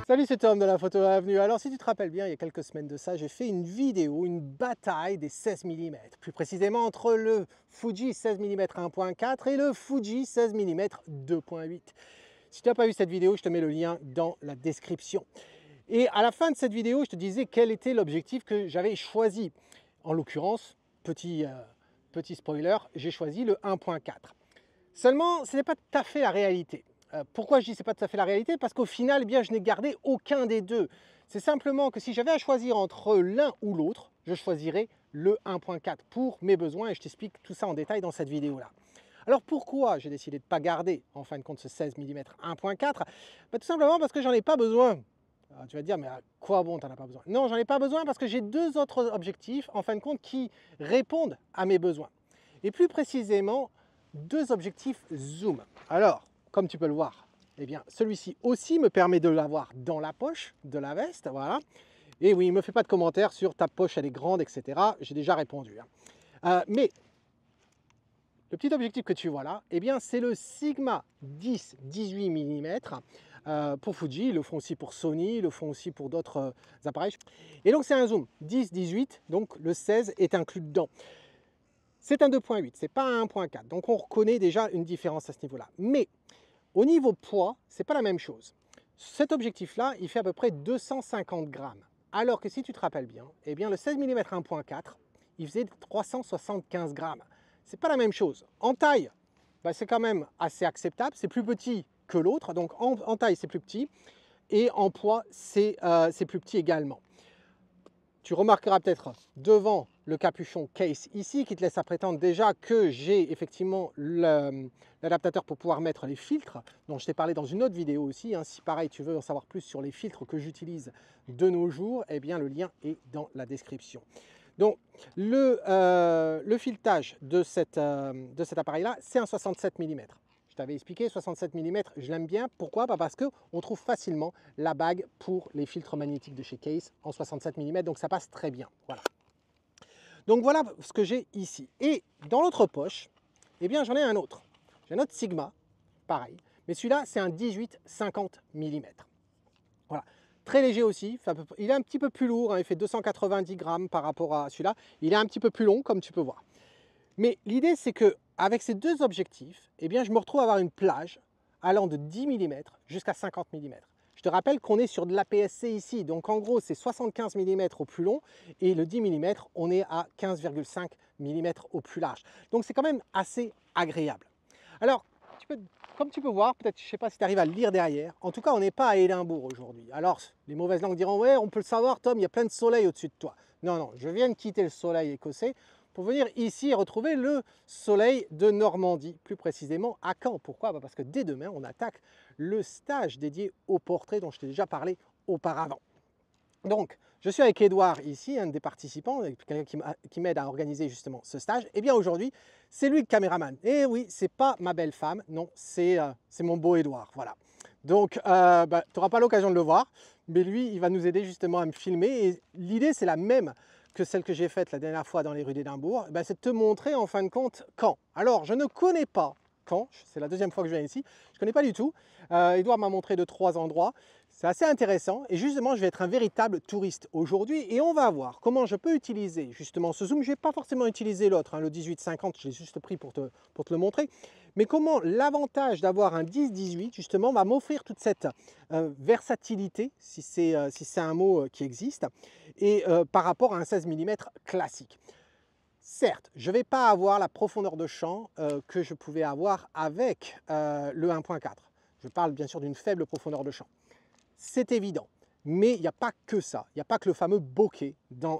Salut, c'est Tom de la photo avenue. Alors si tu te rappelles bien, il y a quelques semaines de ça, j'ai fait une vidéo, une bataille des 16 mm. Plus précisément entre le Fuji 16 mm 1.4 et le Fuji 16 mm 2.8. Si tu n'as pas vu cette vidéo, je te mets le lien dans la description. Et à la fin de cette vidéo, je te disais quel était l'objectif que j'avais choisi. En l'occurrence, petit spoiler, j'ai choisi le 1.4. Seulement, ce n'est pas tout à fait la réalité. Pourquoi je dis que ce n'est pas tout à fait la réalité? Parce qu'au final, eh bien, je n'ai gardé aucun des deux. C'est simplement que si j'avais à choisir entre l'un ou l'autre, je choisirais le 1.4 pour mes besoins et je t'explique tout ça en détail dans cette vidéo-là. Alors pourquoi j'ai décidé de ne pas garder en fin de compte ce 16 mm 1.4? Tout simplement parce que j'en ai pas besoin. Alors, tu vas te dire, mais à quoi bon, tu n'en as pas besoin? Non, j'en ai pas besoin parce que j'ai deux autres objectifs en fin de compte qui répondent à mes besoins. Et plus précisément, deux objectifs zoom. Alors, comme tu peux le voir, eh bien, celui-ci aussi me permet de l'avoir dans la poche de la veste, voilà. Et oui, ne me fais pas de commentaires sur ta poche, elle est grande, etc. J'ai déjà répondu. Mais le petit objectif que tu vois là, eh bien, c'est le Sigma 10-18 mm pour Fuji. Ils le font aussi pour Sony, ils le font aussi pour d'autres appareils. Et donc, c'est un zoom 10-18, donc le 16 est inclus dedans. C'est un 2.8, c'est pas un 1.4, donc on reconnaît déjà une différence à ce niveau-là. Mais au niveau poids, c'est pas la même chose. Cet objectif-là, il fait à peu près 250 grammes. Alors que si tu te rappelles bien, eh bien le 16 mm 1.4, il faisait 375 grammes. C'est pas la même chose. En taille, c'est quand même assez acceptable, c'est plus petit que l'autre, donc en taille c'est plus petit, et en poids c'est plus petit également. Tu remarqueras peut-être devant le capuchon case ici qui te laisse à prétendre déjà que j'ai effectivement l'adaptateur pour pouvoir mettre les filtres dont je t'ai parlé dans une autre vidéo aussi. Si pareil tu veux en savoir plus sur les filtres que j'utilise de nos jours, eh bien le lien est dans la description. Donc le filetage de cet appareil là, c'est un 67 mm. Je t'avais expliqué, 67 mm, je l'aime bien. Pourquoi? Parce qu'on trouve facilement la bague pour les filtres magnétiques de chez Case en 67 mm, donc ça passe très bien. Voilà. Donc voilà ce que j'ai ici. Et dans l'autre poche, eh bien j'en ai un autre. J'ai un autre Sigma, pareil, mais celui-là c'est un 18-50 mm. Voilà. Très léger aussi, il est un petit peu plus lourd, il fait 290 grammes par rapport à celui-là. Il est un petit peu plus long comme tu peux voir. Mais l'idée, c'est qu'avec ces deux objectifs, eh bien, je me retrouve à avoir une plage allant de 10 mm jusqu'à 50 mm. Je te rappelle qu'on est sur de l'APS-C ici, donc en gros, c'est 75 mm au plus long, et le 10 mm, on est à 15,5 mm au plus large. Donc c'est quand même assez agréable. Alors, comme tu peux voir, peut-être, je ne sais pas si tu arrives à le lire derrière, en tout cas, on n'est pas à Édimbourg aujourd'hui. Alors, les mauvaises langues diront, ouais, on peut le savoir, Tom, il y a plein de soleil au-dessus de toi. Non, non, je viens de quitter le soleil écossais pour venir ici et retrouver le soleil de Normandie, plus précisément à Caen. Pourquoi? Parce que dès demain, on attaque le stage dédié au portrait dont je t'ai déjà parlé auparavant. Donc, je suis avec Edouard ici, un des participants, quelqu'un qui m'aide à organiser justement ce stage. Et bien aujourd'hui, c'est lui le caméraman. Et oui, c'est pas ma belle femme, non, c'est mon beau Edouard, voilà. Donc, tu n'auras pas l'occasion de le voir, mais lui, il va nous aider justement à me filmer. Et l'idée, c'est la même que celle que j'ai faite la dernière fois dans les rues d'Édimbourg, c'est de te montrer en fin de compte Caen. Alors, je ne connais pas Caen, c'est la deuxième fois que je viens ici, je ne connais pas du tout. Edouard m'a montré 2-3 endroits, c'est assez intéressant et justement je vais être un véritable touriste aujourd'hui et on va voir comment je peux utiliser justement ce zoom. Je ne vais pas forcément utiliser l'autre, le 18-50, je l'ai juste pris pour te le montrer, mais comment l'avantage d'avoir un 10-18 justement va m'offrir toute cette versatilité, si c'est un mot qui existe, et par rapport à un 16 mm classique. Certes, je ne vais pas avoir la profondeur de champ que je pouvais avoir avec le 1.4. Je parle bien sûr d'une faible profondeur de champ. C'est évident, mais il n'y a pas que ça. Il n'y a pas que le fameux bokeh dans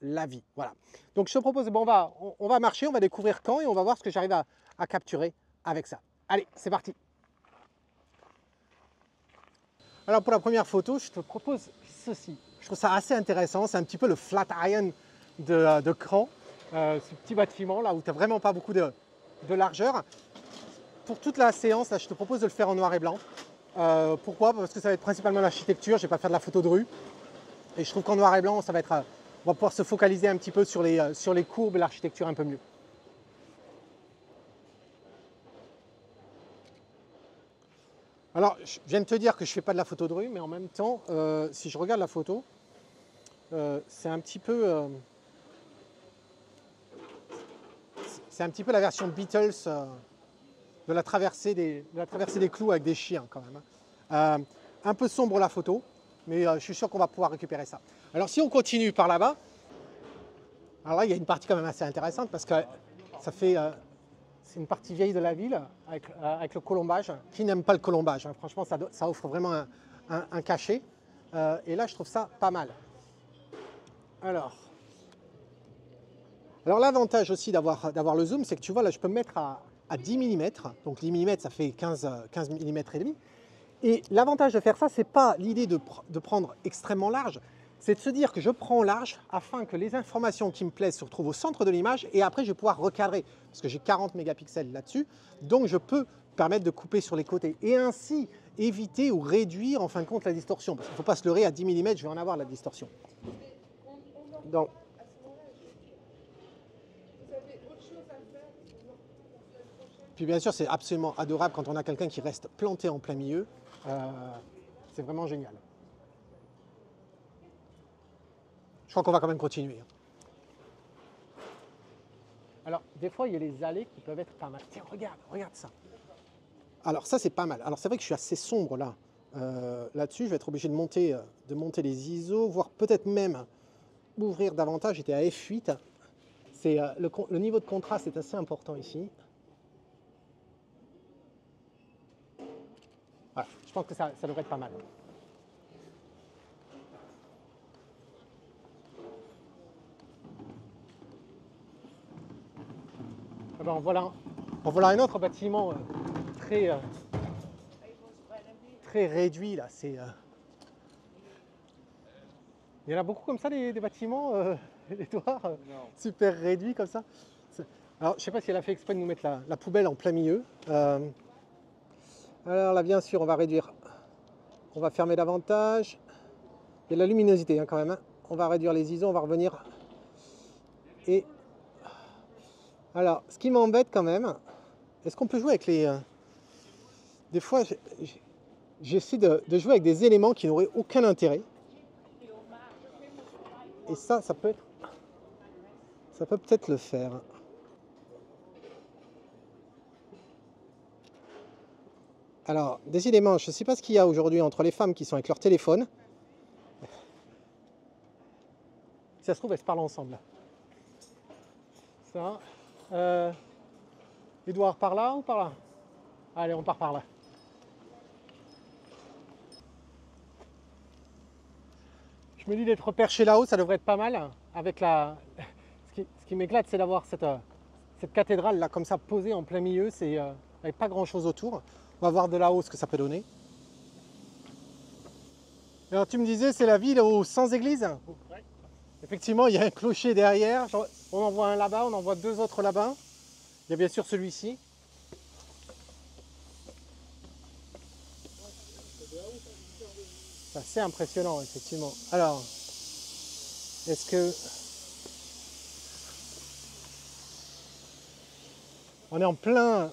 la vie. Voilà. Donc je te propose, on va marcher, on va découvrir Caen et on va voir ce que j'arrive à capturer avec ça. Allez, c'est parti. Alors pour la première photo, je te propose ceci. Je trouve ça assez intéressant. C'est un petit peu le Flatiron de Caen. Ce petit bâtiment là où tu n'as vraiment pas beaucoup de largeur. Pour toute la séance, là, je te propose de le faire en noir et blanc. Pourquoi? Parce que ça va être principalement l'architecture, je ne vais pas faire de la photo de rue. Et je trouve qu'en noir et blanc, ça va être, on va pouvoir se focaliser un petit peu sur les courbes et l'architecture un peu mieux. Alors, je viens de te dire que je ne fais pas de la photo de rue, mais en même temps, si je regarde la photo, c'est un petit peu la version Beatles de la traversée des clous avec des chiens quand même, hein. Un peu sombre la photo, mais je suis sûr qu'on va pouvoir récupérer ça. Alors si on continue par là-bas, alors là il y a une partie quand même assez intéressante parce que c'est une partie vieille de la ville avec le colombage. Qui n'aime pas le colombage, hein. Franchement ça offre vraiment un cachet. Et là je trouve ça pas mal. Alors l'avantage aussi d'avoir le zoom, c'est que tu vois là je peux me mettre à 10 mm, donc 10 mm ça fait 15 mm et demi. Et l'avantage de faire ça, c'est pas l'idée de prendre extrêmement large, c'est de se dire que je prends large afin que les informations qui me plaisent se retrouvent au centre de l'image et après je vais pouvoir recadrer, parce que j'ai 40 mégapixels là-dessus, donc je peux permettre de couper sur les côtés et ainsi éviter ou réduire en fin de compte la distorsion, parce qu'il ne faut pas se leurrer, à 10 mm je vais en avoir la distorsion. Donc, puis bien sûr, c'est absolument adorable quand on a quelqu'un qui reste planté en plein milieu. C'est vraiment génial. Je crois qu'on va quand même continuer. Alors, des fois, il y a les allées qui peuvent être pas mal. Tiens, regarde ça. Alors ça, c'est pas mal. Alors c'est vrai que je suis assez sombre là. Là-dessus, je vais être obligé de monter les ISO, voire peut-être même ouvrir davantage. J'étais à F8. Le niveau de contraste est assez important ici. Voilà, je pense que ça devrait être pas mal. Ah ben, en voilà un autre bâtiment très réduit là. Il y en a beaucoup comme ça des bâtiments, Edouard, super réduits comme ça. Alors je sais pas si elle a fait exprès de nous mettre la poubelle en plein milieu. Alors là bien sûr on va réduire, on va fermer davantage. Il y a de la luminosité hein, quand même, hein. On va réduire les ISO, on va revenir. Et alors ce qui m'embête quand même, est-ce qu'on peut jouer avec les... Des fois j'essaie de jouer avec des éléments qui n'auraient aucun intérêt. Et ça peut peut-être le faire. Alors, décidément, je ne sais pas ce qu'il y a aujourd'hui entre les femmes qui sont avec leur téléphone. Si ça se trouve, elles se parlent ensemble. Ça. Edouard, par là ou par là? Allez, on part par là. Je me dis d'être perché là-haut, ça devrait être pas mal. Avec ce qui m'éclate, c'est d'avoir cette cathédrale là, comme ça, posée en plein milieu, avec pas grand-chose autour. On va voir de là-haut ce que ça peut donner. Alors tu me disais, c'est la ville aux 100 églises? Ouais. Effectivement, il y a un clocher derrière. On en voit un là-bas, on en voit deux autres là-bas. Il y a bien sûr celui-ci. C'est assez impressionnant, effectivement. Alors, est-ce que... On est en plein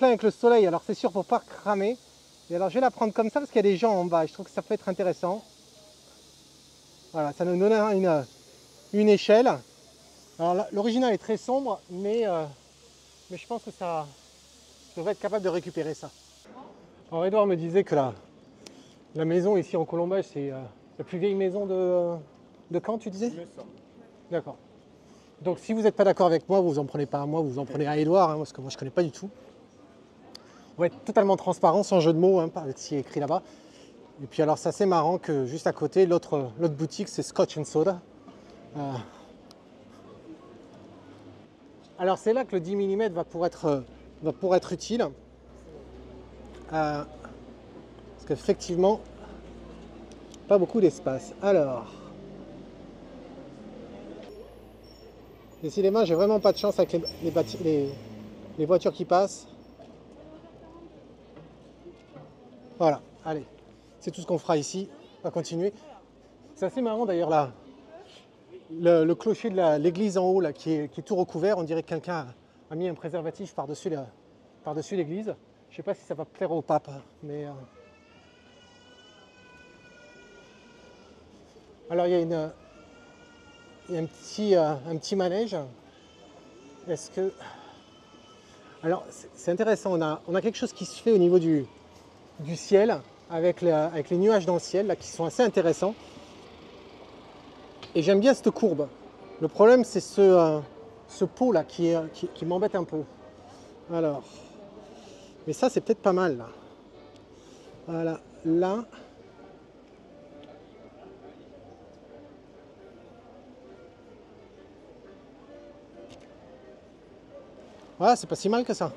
avec le soleil, alors c'est sûr, faut pas cramer. Et alors je vais la prendre comme ça parce qu'il y a des gens en bas. Je trouve que ça peut être intéressant. Voilà, ça nous donne une échelle. Alors l'original est très sombre, mais je pense que ça devrait être capable de récupérer ça. Alors Edouard me disait que la maison ici en colombage, c'est la plus vieille maison de Caen, tu disais? D'accord. Donc si vous n'êtes pas d'accord avec moi, vous en prenez pas à moi, vous en prenez à Edouard, hein, parce que moi je ne connais pas du tout. On va être totalement transparent, sans jeu de mots, hein, avec ce qui est écrit là-bas. Et puis alors c'est assez marrant que juste à côté, l'autre boutique, c'est Scotch and Soda. Alors c'est là que le 10 mm va pouvoir être utile. Parce qu'effectivement, pas beaucoup d'espace. Alors, décidément, j'ai vraiment pas de chance avec les voitures qui passent. Voilà, allez, c'est tout ce qu'on fera ici. On va continuer. C'est assez marrant d'ailleurs là. Le clocher de l'église en haut là, qui est tout recouvert, on dirait que quelqu'un a mis un préservatif par-dessus l'église. Je sais pas si ça va plaire au pape, mais... Alors il y a un petit manège. Est-ce que... Alors c'est intéressant, on a quelque chose qui se fait au niveau du ciel, avec les nuages dans le ciel, là, qui sont assez intéressants. Et j'aime bien cette courbe. Le problème, c'est ce pot là qui m'embête un peu. Alors, mais ça, c'est peut-être pas mal là. Voilà, là. Voilà, c'est pas si mal que ça.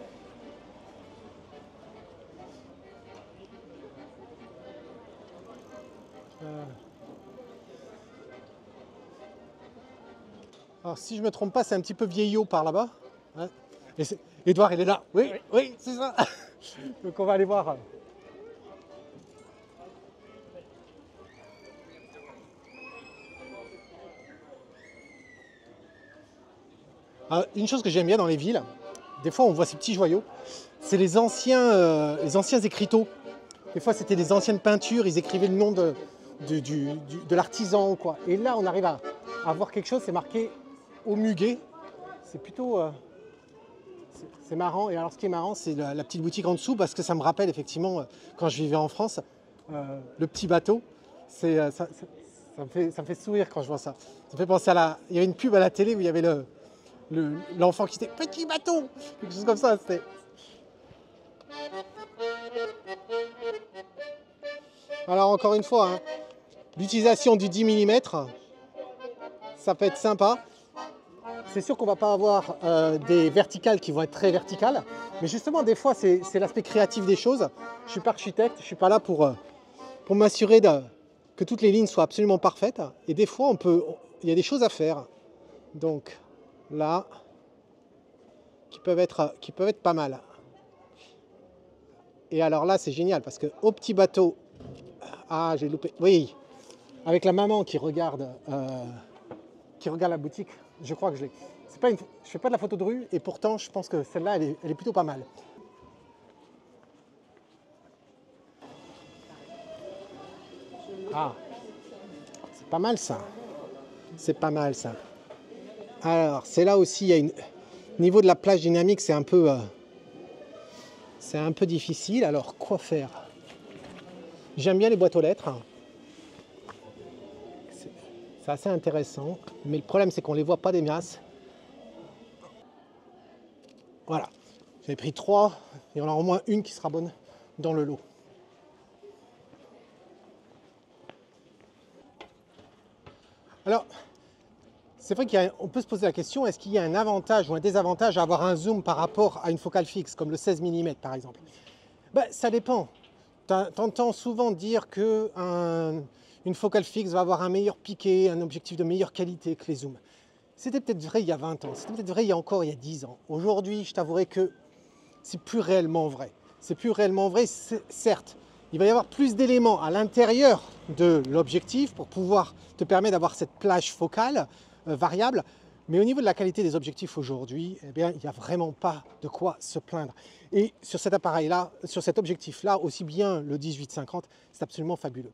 Alors, si je me trompe pas, c'est un petit peu vieillot par là-bas. Ouais. Et Edouard, il est là. Oui, oui, c'est ça. Donc, on va aller voir. Alors, une chose que j'aime bien dans les villes, des fois on voit ces petits joyaux, c'est les anciens écriteaux. Des fois c'était des anciennes peintures, ils écrivaient le nom de l'artisan ou quoi. Et là on arrive à voir quelque chose, c'est marqué au muguet. C'est plutôt... c'est marrant. Et alors ce qui est marrant, c'est la petite boutique en dessous, parce que ça me rappelle effectivement, quand je vivais en France, le petit bateau. Ça me fait sourire quand je vois ça. Ça me fait penser à il y avait une pub à la télé où il y avait l'enfant qui disait petit bateau, quelque chose comme ça. Alors encore une fois, hein, l'utilisation du 10 mm, ça peut être sympa. C'est sûr qu'on va pas avoir des verticales qui vont être très verticales, mais justement des fois c'est l'aspect créatif des choses. Je suis pas architecte, je suis pas là pour m'assurer que toutes les lignes soient absolument parfaites, et des fois il y a des choses à faire. Donc là, qui peuvent être pas mal. Et alors là, c'est génial parce que au petit bateau, ah, j'ai loupé. Oui, avec la maman qui regarde la boutique, je crois que je l'ai. Je fais pas de la photo de rue, et pourtant, je pense que celle-là, elle est plutôt pas mal. Ah, c'est pas mal ça. C'est pas mal ça. Alors, c'est là aussi, il y a au niveau de la plage dynamique, c'est un peu difficile. Alors, quoi faire? J'aime bien les boîtes aux lettres. C'est assez intéressant. Mais le problème, c'est qu'on ne les voit pas des masses. Voilà. J'avais pris 3. Il y en a au moins une qui sera bonne dans le lot. Alors, c'est vrai qu'on peut se poser la question, est-ce qu'il y a un avantage ou un désavantage à avoir un zoom par rapport à une focale fixe, comme le 16 mm par exemple? Ben, ça dépend. T'entends souvent dire qu'une focale fixe va avoir un meilleur piqué, un objectif de meilleure qualité que les zooms. C'était peut-être vrai il y a 20 ans, c'était peut-être vrai il y a 10 ans. Aujourd'hui, je t'avouerai que c'est plus réellement vrai. C'est plus réellement vrai, certes. Il va y avoir plus d'éléments à l'intérieur de l'objectif pour pouvoir te permettre d'avoir cette plage focale variable. Mais au niveau de la qualité des objectifs aujourd'hui, eh bien, il n'y a vraiment pas de quoi se plaindre. Et sur cet appareil-là, sur cet objectif-là, aussi bien le 18-50, c'est absolument fabuleux.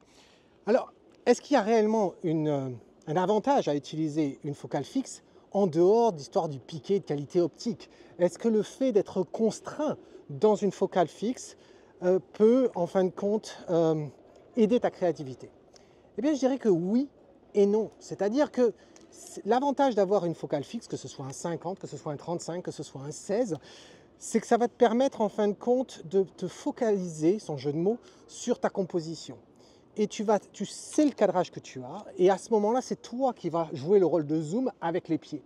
Alors, est-ce qu'il y a réellement un avantage à utiliser une focale fixe en dehors d'histoire du piqué de qualité optique? Est-ce que le fait d'être contraint dans une focale fixe peut, en fin de compte, aider ta créativité? Eh bien, je dirais que oui et non. C'est-à-dire que l'avantage d'avoir une focale fixe, que ce soit un 50, que ce soit un 35, que ce soit un 16, c'est que ça va te permettre, en fin de compte, de te focaliser, sans jeu de mots, sur ta composition. Et tu sais le cadrage que tu as, et à ce moment-là, c'est toi qui vas jouer le rôle de zoom avec les pieds.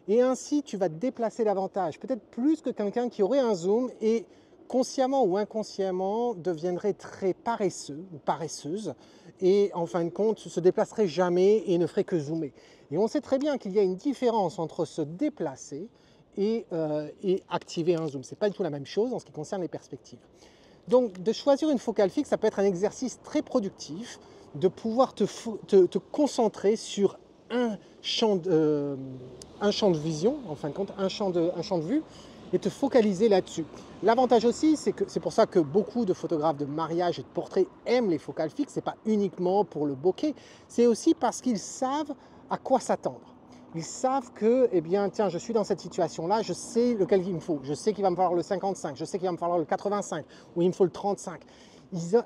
Et ainsi, tu vas te déplacer davantage, peut-être plus que quelqu'un qui aurait un zoom et consciemment ou inconsciemment deviendrait très paresseux ou paresseuse, et en fin de compte, se déplacerait jamais et ne ferait que zoomer. Et on sait très bien qu'il y a une différence entre se déplacer et activer un zoom. Ce n'est pas du tout la même chose en ce qui concerne les perspectives. Donc de choisir une focale fixe, ça peut être un exercice très productif de pouvoir te concentrer sur un champ de vision, en fin de compte, un champ de vue, et te focaliser là-dessus. L'avantage aussi, c'est que c'est pour ça que beaucoup de photographes de mariage et de portraits aiment les focales fixes, c'est pas uniquement pour le bokeh, c'est aussi parce qu'ils savent à quoi s'attendre. Ils savent que, eh bien, tiens, je suis dans cette situation-là, je sais lequel il me faut, je sais qu'il va me falloir le 55, je sais qu'il va me falloir le 85, ou il me faut le 35.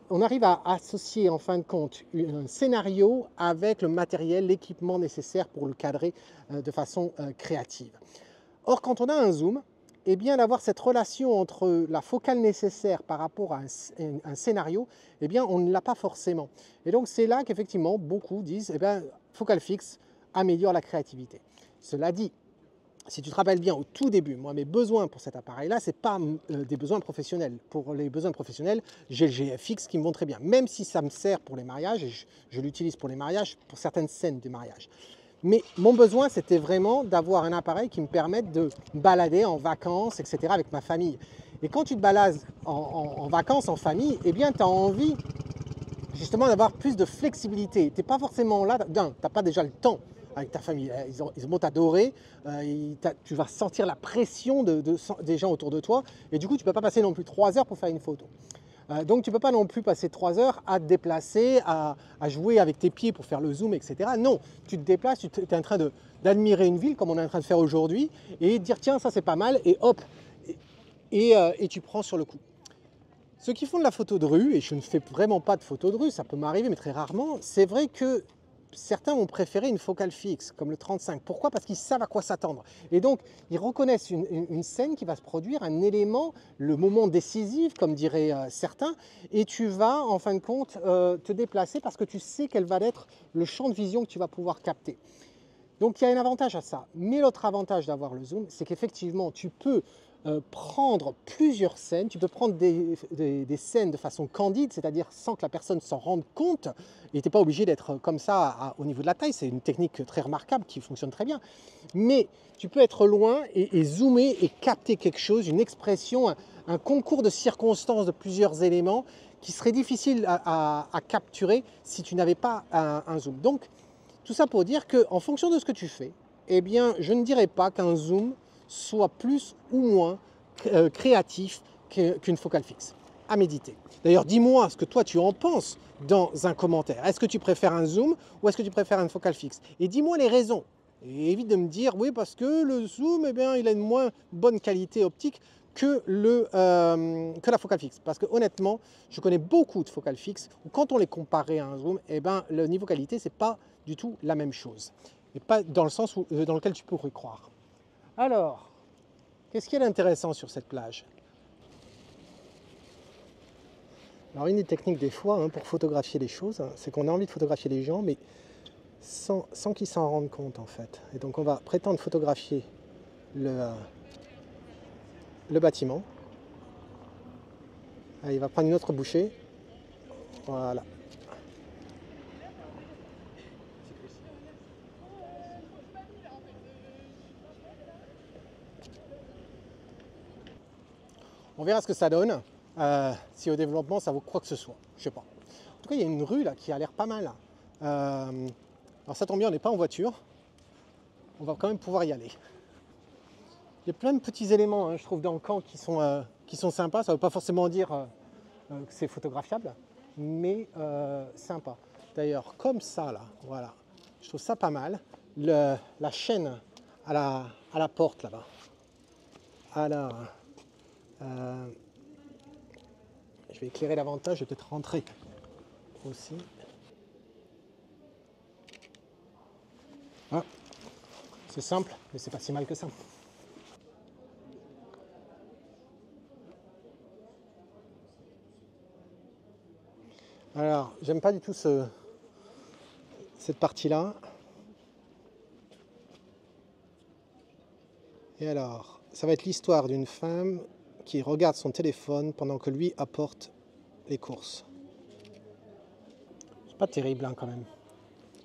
On arrive à associer en fin de compte un scénario avec le matériel, l'équipement nécessaire pour le cadrer de façon créative. Or, quand on a un zoom, eh bien, d'avoir cette relation entre la focale nécessaire par rapport à un scénario, eh bien, on ne l'a pas forcément. Et donc, c'est là qu'effectivement, beaucoup disent, eh bien, focale fixe améliore la créativité. Cela dit, si tu te rappelles bien au tout début, moi mes besoins pour cet appareil-là, ce n'est pas des besoins professionnels. Pour les besoins professionnels, j'ai le GFX qui me vont très bien, même si ça me sert pour les mariages, et je l'utilise pour les mariages, pour certaines scènes des mariages. Mais mon besoin, c'était vraiment d'avoir un appareil qui me permette de me balader en vacances, etc. avec ma famille. Et quand tu te balades en vacances, en famille, eh bien, tu as envie justement d'avoir plus de flexibilité. Tu n'es pas forcément là, tu n'as pas déjà le temps avec ta famille. Ils vont t'adorer, tu vas sentir la pression des gens autour de toi, et du coup, tu ne peux pas passer non plus 3 heures pour faire une photo. Donc tu ne peux pas non plus passer 3 heures à te déplacer, à jouer avec tes pieds pour faire le zoom, etc. Non, tu te déplaces, tu es en train d'admirer une ville comme on est en train de faire aujourd'hui et dire tiens ça c'est pas mal et hop, et tu prends sur le coup. Ceux qui font de la photo de rue, et je ne fais vraiment pas de photo de rue, ça peut m'arriver mais très rarement, c'est vrai que certains ont préféré une focale fixe, comme le 35. Pourquoi? Parce qu'ils savent à quoi s'attendre. Et donc, ils reconnaissent une scène qui va se produire, un élément, le moment décisif, comme diraient certains, et tu vas, en fin de compte, te déplacer parce que tu sais quel va être le champ de vision que tu vas pouvoir capter. Donc, il y a un avantage à ça. Mais l'autre avantage d'avoir le zoom, c'est qu'effectivement, tu peux prendre plusieurs scènes, tu peux prendre des scènes de façon candide, c'est-à-dire sans que la personne s'en rende compte, et tu n'es pas obligé d'être comme ça au niveau de la taille, c'est une technique très remarquable qui fonctionne très bien, mais tu peux être loin et zoomer et capter quelque chose, une expression, un concours de circonstances de plusieurs éléments qui serait difficile à capturer si tu n'avais pas un zoom. Donc, tout ça pour dire qu'en fonction de ce que tu fais, eh bien, je ne dirais pas qu'un zoom soit plus ou moins créatif qu'une focale fixe. À méditer. D'ailleurs, dis-moi ce que toi tu en penses dans un commentaire. Est-ce que tu préfères un zoom ou est-ce que tu préfères une focale fixe? Et dis-moi les raisons. Et évite de me dire, oui, parce que le zoom, eh bien, il a une moins bonne qualité optique que la focale fixe. Parce que honnêtement, je connais beaucoup de focales fixes où quand on les comparait à un zoom, eh ben, le niveau qualité, c'est pas du tout la même chose. Et pas dans le sens dans lequel tu pourrais croire. Alors, qu'est-ce qu'il y a d'intéressant sur cette plage? Alors une des techniques des fois pour photographier les choses, c'est qu'on a envie de photographier les gens, mais sans qu'ils s'en rendent compte en fait. Et donc on va prétendre photographier le bâtiment. Allez, il va prendre une autre bouchée. Voilà. On verra ce que ça donne, si au développement ça vaut quoi que ce soit, je sais pas. En tout cas, il y a une rue là qui a l'air pas mal. Alors ça tombe bien, on n'est pas en voiture, on va quand même pouvoir y aller. Il y a plein de petits éléments, je trouve, dans le camp qui sont sympas. Ça ne veut pas forcément dire que c'est photographiable, mais sympa. D'ailleurs, comme ça, là, voilà, je trouve ça pas mal. La chaîne à la porte, là-bas. Alors, je vais éclairer davantage, je vais peut-être rentrer aussi. Ah, c'est simple, mais c'est pas si mal que ça. Alors, j'aime pas du tout cette partie-là. Et alors, ça va être l'histoire d'une femme qui regarde son téléphone pendant que lui apporte les courses. C'est pas terrible quand même.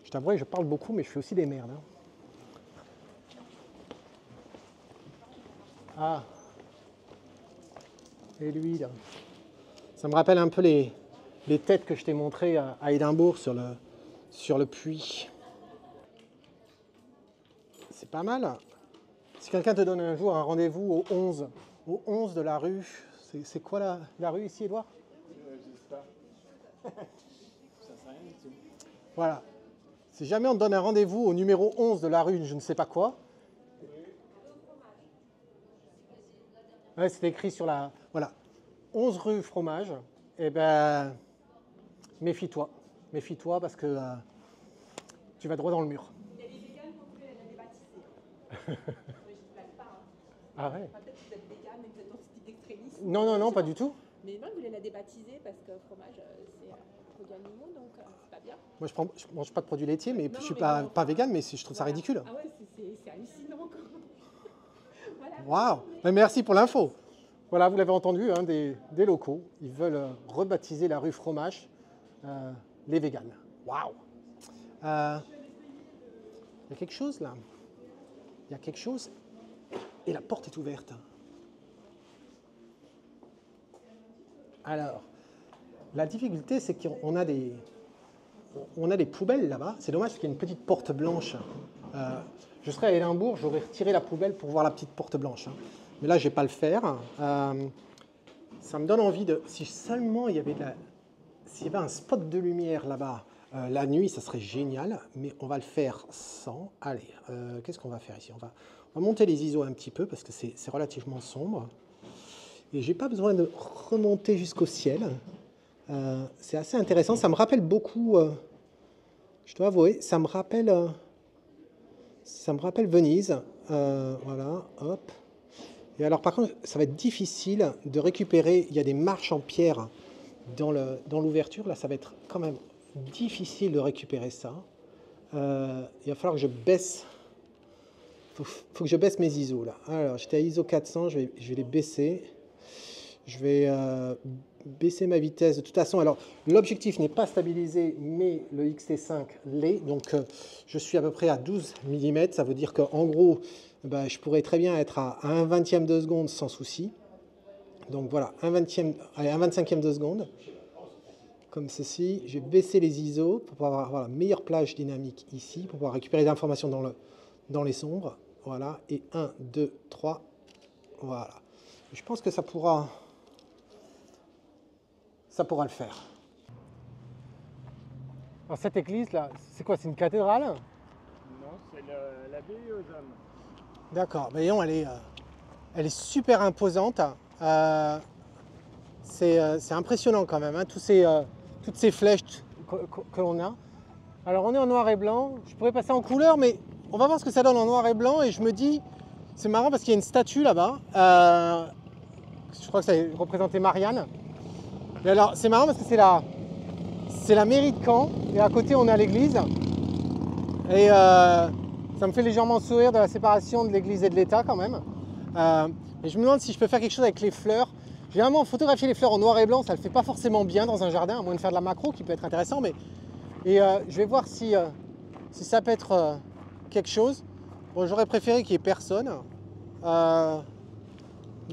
Je t'avoue, je parle beaucoup, mais je fais aussi des merdes. Ah. Et lui, là. Ça me rappelle un peu les têtes que je t'ai montrées à Édimbourg sur le puits. C'est pas mal. Si quelqu'un te donne un jour un rendez-vous au 11 au 11 de la rue. C'est quoi la rue ici, Edouard? Je sais pas. Ça sert à rien du tout. Voilà. Si jamais on te donne un rendez-vous au numéro 11 de la rue, je ne sais pas quoi. Ouais, c'est écrit sur la... Voilà. 11 rue Fromage. Eh ben, méfie-toi. Méfie-toi parce que tu vas droit dans le mur. Il y a des véganes qui ont voulu la débaptiser. Mais je ne blague pas. Hein. Ah ouais? Enfin, peut-être que vous êtes végane et que vous êtes anti-extrémiste. Non, non, non, pas du tout. Mais moi, je voulais la débaptiser parce que fromage, c'est un produit animaux, donc c'est pas bien. Moi, je mange pas de produits laitiers, mais Non, je suis mais pas, bon, pas végane, mais je trouve ça voilà. ridicule. Ah ouais, c'est hallucinant. Quoi. Voilà. Waouh! Mais merci pour l'info. Voilà, vous l'avez entendu, hein, des locaux. Ils veulent rebaptiser la rue Fromage les véganes. Waouh! Il y a quelque chose là. Il y a quelque chose. Et la porte est ouverte. Alors, la difficulté, c'est qu'on a des poubelles là-bas. C'est dommage parce qu'il y a une petite porte blanche. Je serais à Édimbourg, j'aurais retiré la poubelle pour voir la petite porte blanche. Hein. Mais là, je ne vais pas le faire. Ça me donne envie de... Si seulement il y avait s'il y avait un spot de lumière là-bas, la nuit, ça serait génial. Mais on va le faire sans. Allez, qu'est-ce qu'on va faire ici? On va monter les ISO un petit peu parce que c'est relativement sombre. Et je n'ai pas besoin de remonter jusqu'au ciel. C'est assez intéressant. Ça me rappelle beaucoup... je dois avouer, ça me rappelle Venise. Voilà, hop. Et alors par contre, ça va être difficile de récupérer. Il y a des marches en pierre dans l'ouverture. Là, ça va être quand même difficile de récupérer ça. Il va falloir que je baisse. Faut que je baisse mes ISO là. Alors, j'étais à ISO 400, je vais les baisser. Je vais baisser ma vitesse. De toute façon, alors l'objectif n'est pas stabilisé, mais le XT5 l'est. Donc, je suis à peu près à 12 mm. Ça veut dire qu'en gros, ben, je pourrais très bien être à 1/20 de seconde sans souci. Donc voilà, 1/25 de seconde. Comme ceci. Je vais baisser les ISO pour pouvoir avoir la meilleure plage dynamique ici, pour pouvoir récupérer des informations dans les sombres. Voilà. Et 1, 2, 3. Voilà. Je pense que ça pourra le faire. Alors cette église là, c'est quoi? C'est une cathédrale? Non, c'est l'abbaye aux hommes. D'accord, voyons, elle est super imposante. C'est impressionnant quand même, hein, toutes ces flèches que l'on a. Alors on est en noir et blanc, je pourrais passer en couleur, mais on va voir ce que ça donne en noir et blanc. Et je me dis, c'est marrant parce qu'il y a une statue là-bas. Je crois que ça représentait Marianne. Et alors, c'est marrant parce que c'est la mairie de Caen, et à côté on a l'église. Et ça me fait légèrement sourire de la séparation de l'église et de l'État quand même. Et je me demande si je peux faire quelque chose avec les fleurs. Généralement, photographier les fleurs en noir et blanc, ça ne le fait pas forcément bien dans un jardin, à moins de faire de la macro, qui peut être intéressant. Et je vais voir si ça peut être quelque chose. Bon, j'aurais préféré qu'il n'y ait personne.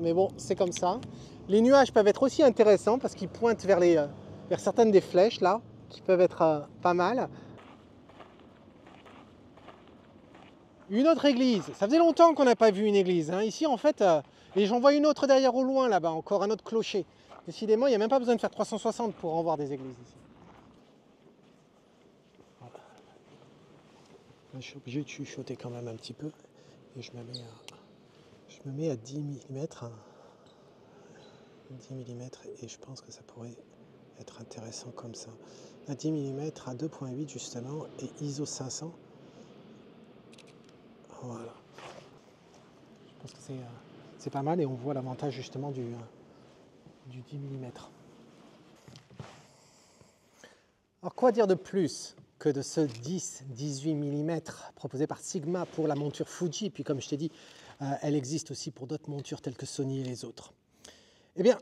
Mais bon, c'est comme ça. Les nuages peuvent être aussi intéressants parce qu'ils pointent vers certaines des flèches là, qui peuvent être pas mal. Une autre église. Ça faisait longtemps qu'on n'a pas vu une église. Hein. Ici, en fait, et j'en vois une autre derrière au loin là-bas, encore un autre clocher. Décidément, il n'y a même pas besoin de faire 360 pour en voir des églises ici. Voilà. Là, je suis obligé de chuchoter quand même un petit peu. Et je me mets à 10 mm. 10 mm et je pense que ça pourrait être intéressant comme ça. À 10 mm à 2.8 justement et ISO 500. Voilà. Je pense que c'est pas mal et on voit l'avantage justement du 10 mm. Alors quoi dire de plus que de ce 10-18 mm proposé par Sigma pour la monture Fuji, puis comme je t'ai dit, elle existe aussi pour d'autres montures telles que Sony et les autres. Eh bien,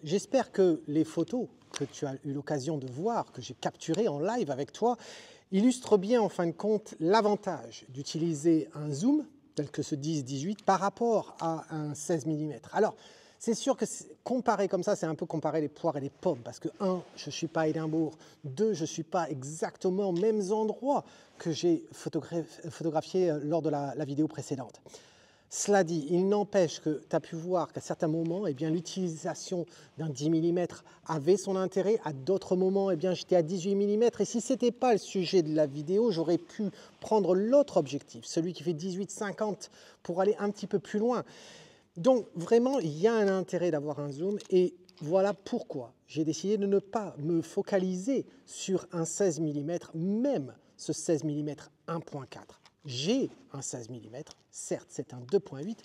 j'espère que les photos que tu as eu l'occasion de voir, que j'ai capturées en live avec toi, illustrent bien en fin de compte l'avantage d'utiliser un zoom tel que ce 10-18 par rapport à un 16 mm. Alors, c'est sûr que comparer comme ça, c'est un peu comparer les poires et les pommes, parce que 1, je ne suis pas à Édimbourg, 2, je ne suis pas exactement aux mêmes endroits que j'ai photographié lors de la vidéo précédente. Cela dit, il n'empêche que tu as pu voir qu'à certains moments, eh bien, l'utilisation d'un 10 mm avait son intérêt. À d'autres moments, eh bien, j'étais à 18 mm. Et si ce n'était pas le sujet de la vidéo, j'aurais pu prendre l'autre objectif, celui qui fait 18-50, pour aller un petit peu plus loin. Donc, vraiment, il y a un intérêt d'avoir un zoom. Et voilà pourquoi j'ai décidé de ne pas me focaliser sur un 16 mm, même ce 16 mm 1.4. J'ai un 16 mm, certes c'est un 2.8,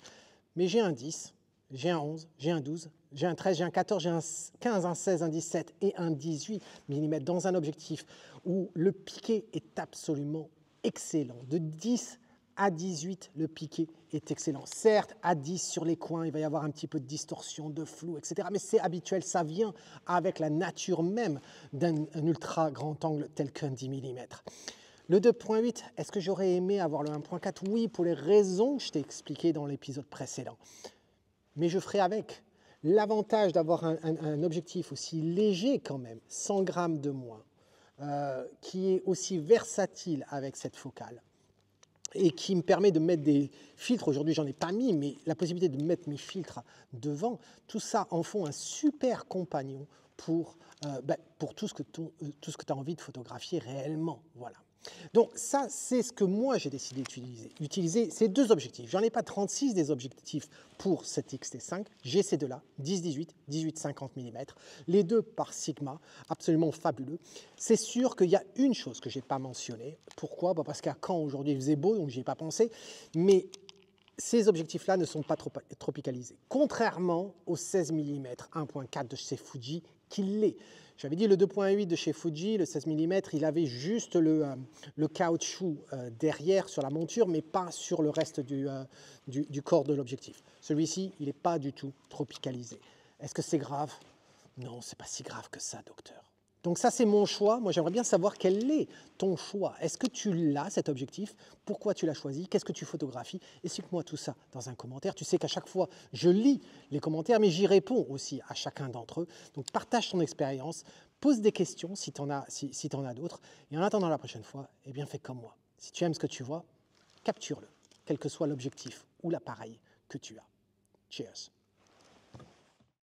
mais j'ai un 10, j'ai un 11, j'ai un 12, j'ai un 13, j'ai un 14, j'ai un 15, un 16, un 17 et un 18 mm dans un objectif où le piqué est absolument excellent. De 10 à 18, le piqué est excellent. Certes, à 10 sur les coins, il va y avoir un petit peu de distorsion, de flou, etc. Mais c'est habituel, ça vient avec la nature même d'un ultra grand angle tel qu'un 10 mm. Le 2.8, est-ce que j'aurais aimé avoir le 1.4? Oui, pour les raisons que je t'ai expliquées dans l'épisode précédent. Mais je ferai avec. L'avantage d'avoir un objectif aussi léger quand même, 100 grammes de moins, qui est aussi versatile avec cette focale, et qui me permet de mettre des filtres. Aujourd'hui, j'en ai pas mis, mais la possibilité de mettre mes filtres devant, tout ça en font un super compagnon pour tout ce que tu as envie de photographier réellement. Voilà. Donc ça, c'est ce que moi j'ai décidé d'utiliser. Utiliser ces deux objectifs. J'en ai pas 36 des objectifs pour cette X-T5. J'ai ces deux-là, 10-18, 18-50 mm. Les deux par Sigma, absolument fabuleux. C'est sûr qu'il y a une chose que je n'ai pas mentionnée. Pourquoi? Parce qu'à Caen aujourd'hui il faisait beau, donc je n'y ai pas pensé. Mais ces objectifs-là ne sont pas tropicalisés. Contrairement au 16 mm 1.4 de chez Fuji, qui l'est. J'avais dit le 2.8 de chez Fuji, le 16 mm, il avait juste le caoutchouc derrière sur la monture, mais pas sur le reste du corps de l'objectif. Celui-ci, il n'est pas du tout tropicalisé. Est-ce que c'est grave? Non, c'est pas si grave que ça, docteur. Donc ça, c'est mon choix. Moi, j'aimerais bien savoir quel est ton choix. Est-ce que tu l'as, cet objectif? Pourquoi tu l'as choisi? Qu'est-ce que tu photographies? Explique-moi tout ça dans un commentaire. Tu sais qu'à chaque fois, je lis les commentaires, mais j'y réponds aussi à chacun d'entre eux. Donc partage ton expérience, pose des questions si tu en as d'autres. Et en attendant la prochaine fois, eh bien, fais comme moi. Si tu aimes ce que tu vois, capture-le, quel que soit l'objectif ou l'appareil que tu as. Cheers!